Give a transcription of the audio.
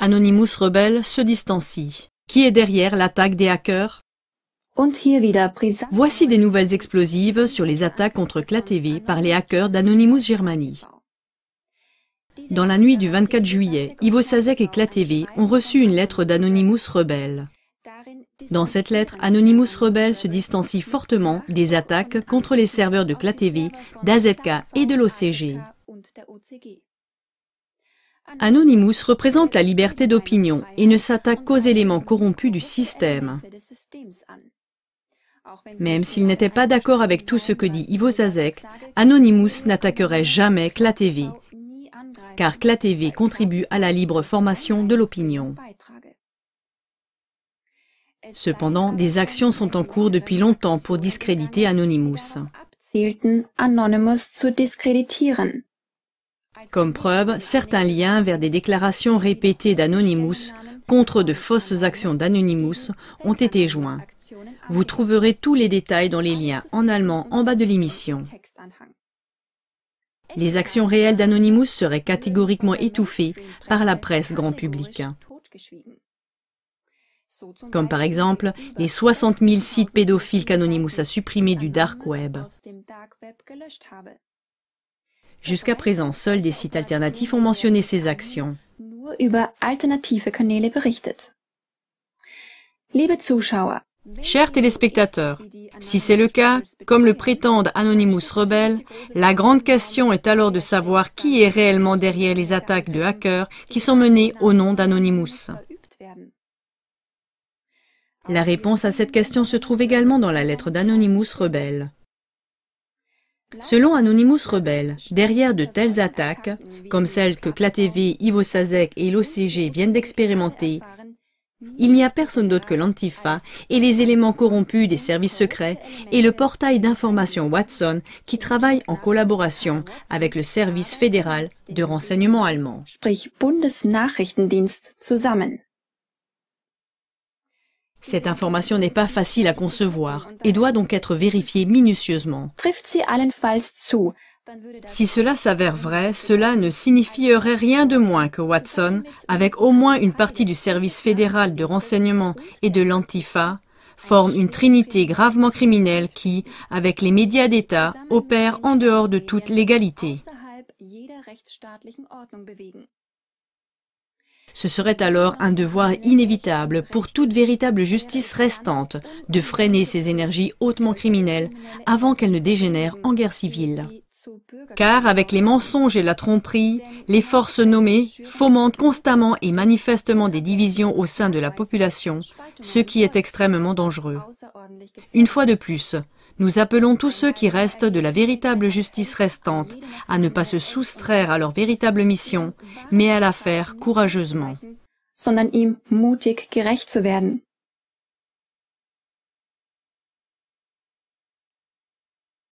Anonymous Rebel se distancie. Qui est derrière l'attaque des hackers? Voici des nouvelles explosives sur les attaques contre KlaTV par les hackers d'Anonymous Germany. Dans la nuit du 24 juillet, Ivo Sasek et KlaTV ont reçu une lettre d'Anonymous Rebel. Dans cette lettre, Anonymous Rebel se distancie fortement des attaques contre les serveurs de KlaTV, d'AZK et de l'OCG. Anonymous représente la liberté d'opinion et ne s'attaque qu'aux éléments corrompus du système. Même s'il n'était pas d'accord avec tout ce que dit Ivo Sasek, Anonymous n'attaquerait jamais KlaTV, car KlaTV contribue à la libre formation de l'opinion. Cependant, des actions sont en cours depuis longtemps pour discréditer Anonymous. Comme preuve, certains liens vers des déclarations répétées d'Anonymous contre de fausses actions d'Anonymous ont été joints. Vous trouverez tous les détails dans les liens en allemand en bas de l'émission. Les actions réelles d'Anonymous seraient catégoriquement étouffées par la presse grand public. Comme par exemple les 60 000 sites pédophiles qu'Anonymous a supprimés du dark web. Jusqu'à présent, seuls des sites alternatifs ont mentionné ces actions. Chers téléspectateurs, si c'est le cas, comme le prétendent Anonymous Rebel, la grande question est alors de savoir qui est réellement derrière les attaques de hackers qui sont menées au nom d'Anonymous. La réponse à cette question se trouve également dans la lettre d'Anonymous Rebel. Selon Anonymous Rebel, derrière de telles attaques, comme celles que KlaTV, Ivo Sasek et l'OCG viennent d'expérimenter, il n'y a personne d'autre que l'Antifa et les éléments corrompus des services secrets et le portail d'information Watson qui travaillent en collaboration avec le service fédéral de renseignement allemand. Cette information n'est pas facile à concevoir et doit donc être vérifiée minutieusement. Si cela s'avère vrai, cela ne signifierait rien de moins que Watson, avec au moins une partie du service fédéral de renseignement et de l'Antifa, forme une trinité gravement criminelle qui, avec les médias d'État, opère en dehors de toute légalité. Ce serait alors un devoir inévitable pour toute véritable justice restante de freiner ces énergies hautement criminelles avant qu'elles ne dégénèrent en guerre civile. Car avec les mensonges et la tromperie, les forces nommées fomentent constamment et manifestement des divisions au sein de la population, ce qui est extrêmement dangereux. Une fois de plus, nous appelons tous ceux qui restent de la véritable justice restante à ne pas se soustraire à leur véritable mission, mais à la faire courageusement. Sondern ihm mutig gerecht zu werden.